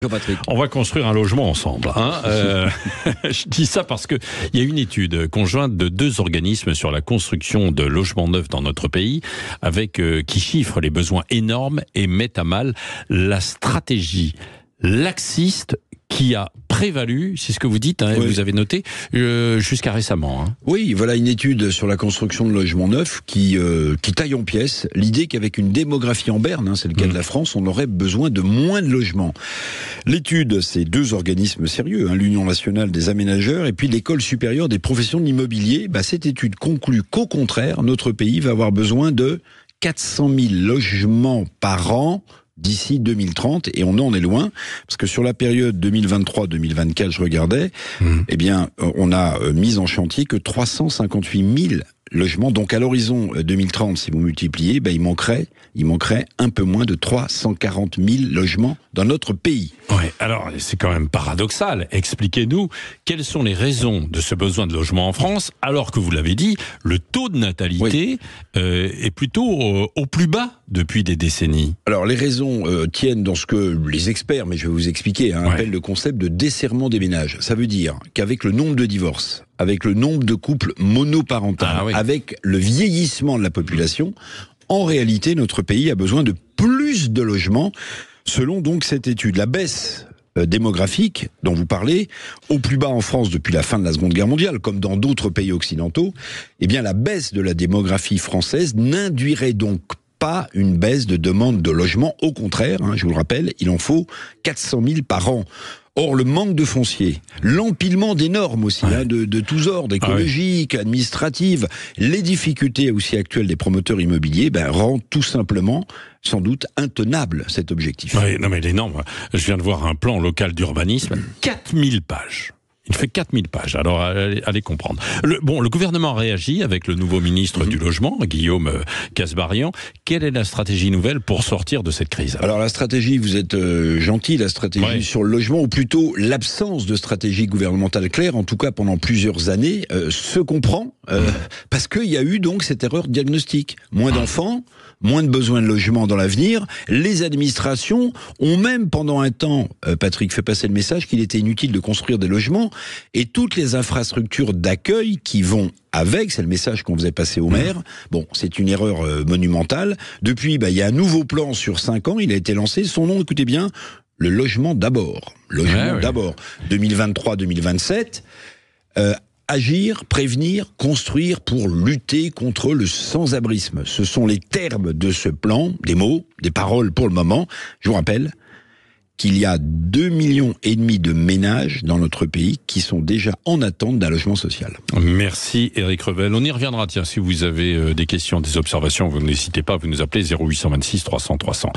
Jean-Patrick. On va construire un logement ensemble. Je dis ça parce que il y a une étude conjointe de deux organismes sur la construction de logements neufs dans notre pays, qui chiffre les besoins énormes et met à mal la stratégie laxiste qui a prévalu, c'est ce que vous dites, oui. Vous avez noté, jusqu'à récemment. Oui, voilà une étude sur la construction de logements neufs qui taille en pièces l'idée qu'avec une démographie en berne, c'est le cas de la France, on aurait besoin de moins de logements. L'étude, c'est deux organismes sérieux, l'Union nationale des aménageurs et puis l'École supérieure des professions de l'immobilier. Cette étude conclut qu'au contraire, notre pays va avoir besoin de 400 000 logements par an d'ici 2030, et on en est loin, parce que sur la période 2023-2024, je regardais, on a mis en chantier que 358 000 logements. Donc à l'horizon 2030, si vous multipliez, il manquerait un peu moins de 340 000 logements dans notre pays. Ouais, alors c'est quand même paradoxal. Expliquez-nous quelles sont les raisons de ce besoin de logement en France, alors que vous l'avez dit, le taux de natalité est plutôt au plus bas depuis des décennies. Alors les raisons tiennent dans ce que les experts, mais je vais vous expliquer, appellent le concept de desserrement des ménages. Ça veut dire qu'avec le nombre de divorces, avec le nombre de couples monoparentaux, avec le vieillissement de la population, en réalité, notre pays a besoin de plus de logements, selon donc cette étude. La baisse démographique dont vous parlez, au plus bas en France depuis la fin de la Seconde Guerre mondiale, comme dans d'autres pays occidentaux, la baisse de la démographie française n'induirait donc pas une baisse de demande de logement. Au contraire, je vous le rappelle, il en faut 400 000 par an. Or, le manque de foncier, l'empilement des normes aussi, de tous ordres, écologiques, administratives, les difficultés aussi actuelles des promoteurs immobiliers, rendent tout simplement, sans doute, intenable cet objectif. Oui, non mais les normes, je viens de voir un plan local d'urbanisme, 4000 pages. Il fait 4000 pages, alors allez comprendre. Le gouvernement réagit avec le nouveau ministre du Logement, Guillaume Kasbarian. Quelle est la stratégie nouvelle pour sortir de cette crise? Alors la stratégie, vous êtes gentil, la stratégie sur le logement, ou plutôt l'absence de stratégie gouvernementale claire, en tout cas pendant plusieurs années, se comprend, parce qu'il y a eu donc cette erreur de diagnostic. Moins d'enfants, moins de besoins de logement dans l'avenir. Les administrations ont même pendant un temps, Patrick fait passer le message qu'il était inutile de construire des logements, et toutes les infrastructures d'accueil qui vont avec, c'est le message qu'on faisait passer aux maires. C'est une erreur monumentale. Depuis, il y a un nouveau plan sur 5 ans, il a été lancé. Son nom, écoutez bien, le logement d'abord. Logement d'abord. 2023-2027. Agir, prévenir, construire pour lutter contre le sans-abrisme. Ce sont les termes de ce plan, des mots, des paroles pour le moment. Je vous rappelle qu'il y a 2,5 millions de ménages dans notre pays qui sont déjà en attente d'un logement social. Merci Éric Revel. On y reviendra. Tiens, si vous avez des questions, des observations, vous n'hésitez pas, vous nous appelez 0826 300 300.